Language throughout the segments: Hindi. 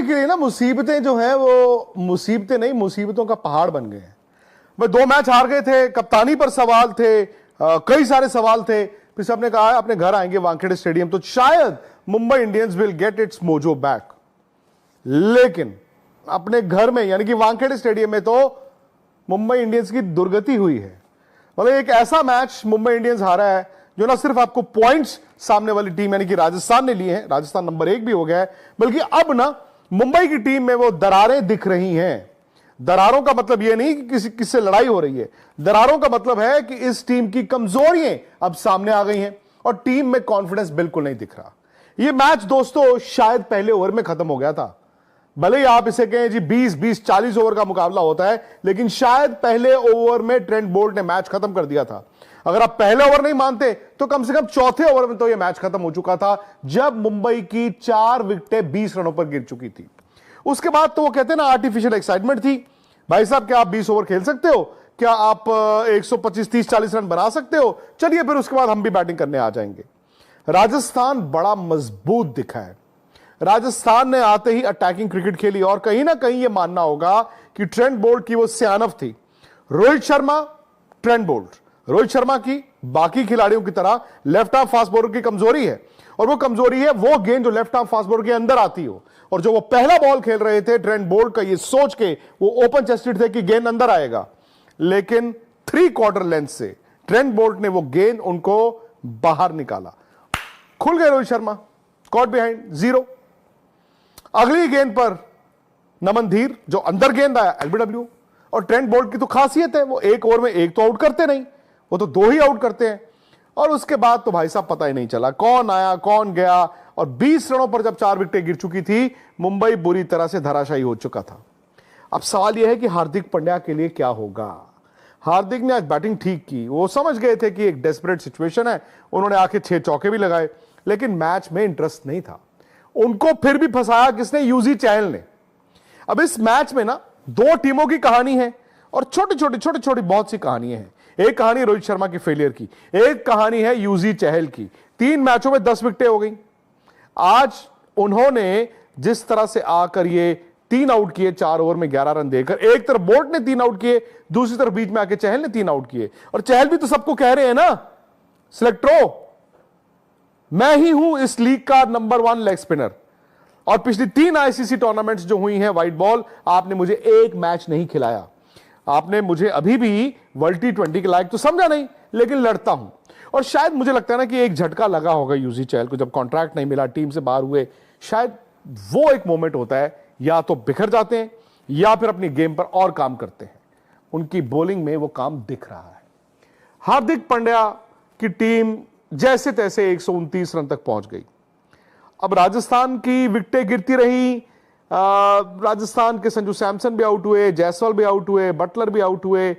मुंबई के लिए ना मुसीबतें जो है वो मुसीबतें नहीं, मुसीबतों का पहाड़ बन गए हैं। भाई 2 मैच हार गए थे, कप्तानी पर सवाल थे, कई सारे सवाल थे, फिर सबने कहा अपने घर आएंगे वानखेड़े स्टेडियम तो शायद Mumbai Indians will get it's mojo back. लेकिन अपने घर में यानी कि वानखेड़े स्टेडियम में तो मुंबई इंडियंस की दुर्गति हुई है। मतलब एक ऐसा मैच मुंबई इंडियंस हारा है जो ना सिर्फ आपको पॉइंट्स सामने वाली टीम यानी कि राजस्थान ने लिए हैं, राजस्थान नंबर 1 भी हो गया है, बल्कि अब ना मुंबई की टीम में वो दरारें दिख रही हैं। दरारों का मतलब यह नहीं कि किससे लड़ाई हो रही है, दरारों का मतलब है कि इस टीम की कमजोरियां अब सामने आ गई हैं और टीम में कॉन्फिडेंस बिल्कुल नहीं दिख रहा। यह मैच दोस्तों शायद पहले ओवर में खत्म हो गया था। भले ही आप इसे कहें जी 20-40 ओवर का मुकाबला होता है, लेकिन शायद पहले ओवर में ट्रेंट बोल्ट ने मैच खत्म कर दिया था। अगर आप पहले ओवर नहीं मानते तो कम से कम चौथे ओवर में तो यह मैच खत्म हो चुका था, जब मुंबई की 4 विकेटें 20 रनों पर गिर चुकी थी। उसके बाद तो वो कहते हैं ना आर्टिफिशियल एक्साइटमेंट थी। भाई साहब क्या आप 20 ओवर खेल सकते हो? क्या आप 125, 30, 40 रन बना सकते हो? चलिए फिर उसके बाद हम भी बैटिंग करने आ जाएंगे। राजस्थान बड़ा मजबूत दिखा है। राजस्थान ने आते ही अटैकिंग क्रिकेट खेली और कहीं ना कहीं यह मानना होगा कि ट्रेंट बोल्ट की वो सियानत थी। रोहित शर्मा, ट्रेंट बोल्ट, रोहित शर्मा की बाकी खिलाड़ियों की तरह लेफ्ट आर्म फास्ट बॉलर की कमजोरी है, और वो कमजोरी है वो गेंद जो लेफ्ट आर्म फास्ट बॉलर के अंदर आती हो। और जो वो पहला बॉल खेल रहे थे ट्रेंट बोल्ट का ये सोच के वो ओपन चेस्टेड थे कि गेंद अंदर आएगा, लेकिन 3/4 लेंथ से ट्रेंट बोल्ट ने वो गेंद उनको बाहर निकाला। खुल गए रोहित शर्मा, कॉट बिहाइंड 0। अगली गेंद पर नमन धीर जो अंदर गेंद आया एलबीडब्ल्यू। और ट्रेंट बोल्ट की तो खासियत है वो एक ओवर में एक तो आउट करते नहीं, वो तो 2 ही आउट करते हैं। और उसके बाद तो भाई साहब पता ही नहीं चला कौन आया कौन गया, और 20 रनों पर जब 4 विकेटें गिर चुकी थी, मुंबई बुरी तरह से धराशायी हो चुका था। अब सवाल यह है कि हार्दिक पांड्या के लिए क्या होगा। हार्दिक ने आज बैटिंग ठीक की, वो समझ गए थे कि एक डेस्परेट सिचुएशन है, उन्होंने आके 6 चौके भी लगाए, लेकिन मैच में इंटरेस्ट नहीं था। उनको फिर भी फंसाया किसने? यूजी चहल ने। अब इस मैच में ना 2 टीमों की कहानी है और छोटी छोटी बहुत सी कहानियां हैं। एक कहानी रोहित शर्मा की फेलियर की, एक कहानी है यूजी चहल की। 3 मैचों में 10 विकेटें हो गई। आज उन्होंने जिस तरह से आकर ये 3 आउट किए 4 ओवर में 11 रन देकर, एक तरफ बोल्ट ने 3 आउट किए, दूसरी तरफ बीच में आके चहल ने 3 आउट किए। और चहल भी तो सबको कह रहे हैं ना सिलेक्टरो, मैं ही हूं इस लीग का नंबर 1 लेग स्पिनर, और पिछली 3 आईसीसी टूर्नामेंट्स जो हुई हैं व्हाइट बॉल, आपने मुझे एक मैच नहीं खिलाया। आपने मुझे अभी भी वर्ल्ड T20 के लायक तो समझा नहीं, लेकिन लड़ता हूं। और शायद मुझे लगता है ना कि एक झटका लगा होगा यूजी चहल को जब कॉन्ट्रैक्ट नहीं मिला, टीम से बाहर हुए। शायद वो एक मोमेंट होता है, या तो बिखर जाते हैं या फिर अपनी गेम पर और काम करते हैं। उनकी बॉलिंग में वो काम दिख रहा है। हार्दिक पांड्या की टीम जैसे तैसे 129 रन तक पहुंच गई। अब राजस्थान की विकेटें गिरती रही, राजस्थान के संजू सैमसन भी आउट हुए, जायसवाल भी आउट हुए, बटलर भी आउट हुए,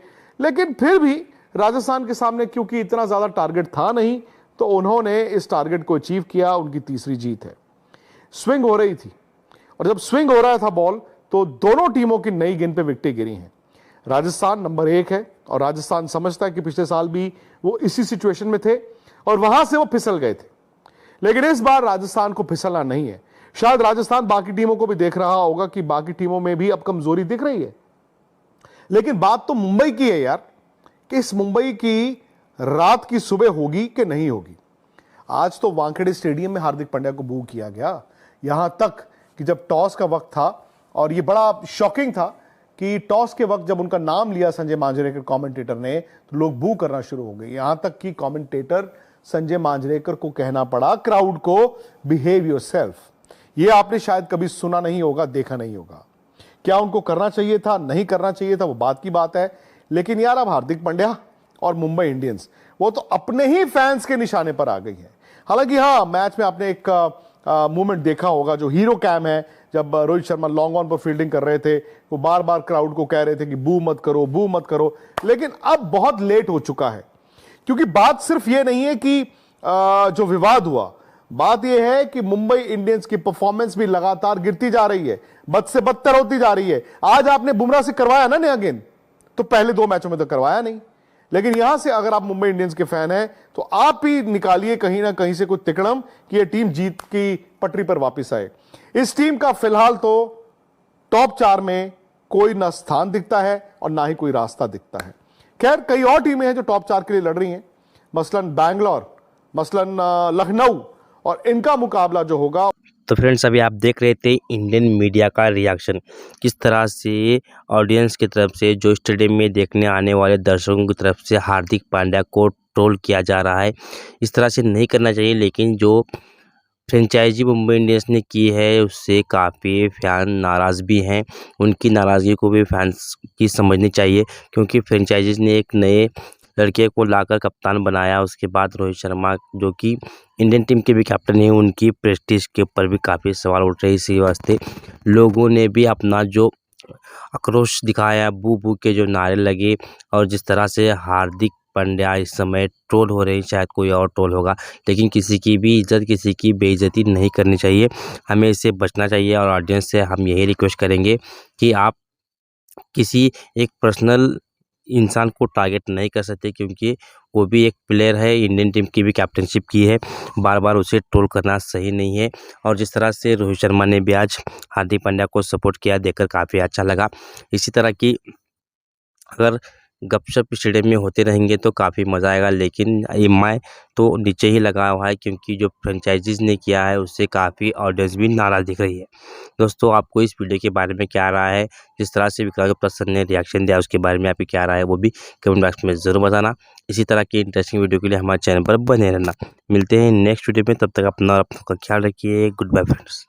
लेकिन फिर भी राजस्थान के सामने क्योंकि इतना ज्यादा टारगेट था नहीं, तो उन्होंने इस टारगेट को अचीव किया। उनकी तीसरी जीत है। स्विंग हो रही थी, और जब स्विंग हो रहा था बॉल, तो दोनों टीमों की नई गेंद पे विकेटें गिरी हैं। राजस्थान नंबर 1 है, और राजस्थान समझता है कि पिछले साल भी वो इसी सिचुएशन में थे और वहां से वो फिसल गए थे, लेकिन इस बार राजस्थान को फिसलना नहीं है। शायद राजस्थान बाकी टीमों को भी देख रहा होगा कि बाकी टीमों में भी अब कमजोरी दिख रही है, लेकिन बात तो मुंबई की है यार, कि इस मुंबई की रात की सुबह होगी कि नहीं होगी। आज तो वानखेड़े स्टेडियम में हार्दिक पांड्या को बू किया गया, यहां तक कि जब टॉस का वक्त था, और यह बड़ा शॉकिंग था कि टॉस के वक्त जब उनका नाम लिया संजय मांजरेकर कमेंटेटर ने, तो लोग बू करना शुरू हो गए। यहां तक कि कमेंटेटर संजय मांजरेकर को कहना पड़ा क्राउड को, बिहेव योरसेल्फ। यह आपने शायद कभी सुना नहीं होगा, देखा नहीं होगा। क्या उनको करना चाहिए था, नहीं करना चाहिए था, वो बात की बात है। लेकिन यार अब हार्दिक पांड्या और मुंबई इंडियंस वो तो अपने ही फैंस के निशाने पर आ गई है। हालांकि हाँ, मैच में आपने एक मूवमेंट देखा होगा जो हीरो कैम है, जब रोहित शर्मा लॉन्ग ऑन पर फील्डिंग कर रहे थे, वो बार बार क्राउड को कह रहे थे कि बू मत करो, बू मत करो। लेकिन अब बहुत लेट हो चुका है, क्योंकि बात सिर्फ ये नहीं है कि जो विवाद हुआ, बात यह है कि मुंबई इंडियंस की परफॉर्मेंस भी लगातार गिरती जा रही है, बद से बदतर होती जा रही है। आज आपने बुमराह से करवाया ना नया गेंद, तो पहले 2 मैचों में तो करवाया नहीं, लेकिन यहां से अगर आप मुंबई इंडियंस के फैन हैं तो आप ही निकालिए कहीं ना कहीं से कुछ तिकड़म कि यह टीम जीत की पटरी पर वापस आए। इस टीम का फिलहाल तो टॉप 4 में कोई ना स्थान दिखता है और ना ही कोई रास्ता दिखता है। खैर, कई और टीमें हैं जो टॉप 4 के लिए लड़ रही हैं, मसलन बैंगलोर, मसलन लखनऊ, और इनका मुकाबला जो होगा। तो फ्रेंड्स, अभी आप देख रहे थे इंडियन मीडिया का रिएक्शन, किस तरह से ऑडियंस की तरफ से, जो स्टेडियम में देखने आने वाले दर्शकों की तरफ से हार्दिक पांड्या को ट्रोल किया जा रहा है। इस तरह से नहीं करना चाहिए, लेकिन जो फ्रेंचाइजी मुंबई इंडियंस ने की है उससे काफ़ी फैन नाराज़ भी हैं। उनकी नाराज़गी को भी फैंस की समझनी चाहिए, क्योंकि फ्रेंचाइजीज ने एक नए लड़के को लाकर कप्तान बनाया। उसके बाद रोहित शर्मा, जो कि इंडियन टीम के भी कैप्टन हैं, उनकी प्रेस्टीज के ऊपर भी काफ़ी सवाल उठ रहे। इसी वास्ते लोगों ने भी अपना जो आक्रोश दिखाया, बू बू के जो नारे लगे, और जिस तरह से हार्दिक पांड्या इस समय ट्रोल हो रहे हैं, शायद कोई और ट्रोल होगा, लेकिन किसी की भी इज्जत, किसी की बेइज्जती नहीं करनी चाहिए। हमें इससे बचना चाहिए, और ऑडियंस से हम यही रिक्वेस्ट करेंगे कि आप किसी एक पर्सनल इंसान को टारगेट नहीं कर सकते, क्योंकि वो भी एक प्लेयर है, इंडियन टीम की भी कैप्टनशिप की है। बार बार उसे ट्रोल करना सही नहीं है। और जिस तरह से रोहित शर्मा ने भी आज हार्दिक पांड्या को सपोर्ट किया, देखकर काफ़ी अच्छा लगा। इसी तरह की अगर गपशप स्टेडियम में होते रहेंगे तो काफ़ी मज़ा आएगा, लेकिन एमआई तो नीचे ही लगा हुआ है, क्योंकि जो फ्रेंचाइजीज ने किया है उससे काफ़ी ऑडियंस भी नाराज़ दिख रही है। दोस्तों, आपको इस वीडियो के बारे में क्या राय है? जिस तरह से विक्रांत प्रसन्न ने रिएक्शन दिया, उसके बारे में आपकी क्या राय है, वो भी कमेंट बॉक्स में ज़रूर बताना। इसी तरह की इंटरेस्टिंग वीडियो के लिए हमारे चैनल पर बने रहना। मिलते हैं नेक्स्ट वीडियो में, तब तक अपना और अपनों का ख्याल रखिए। Good bye friends.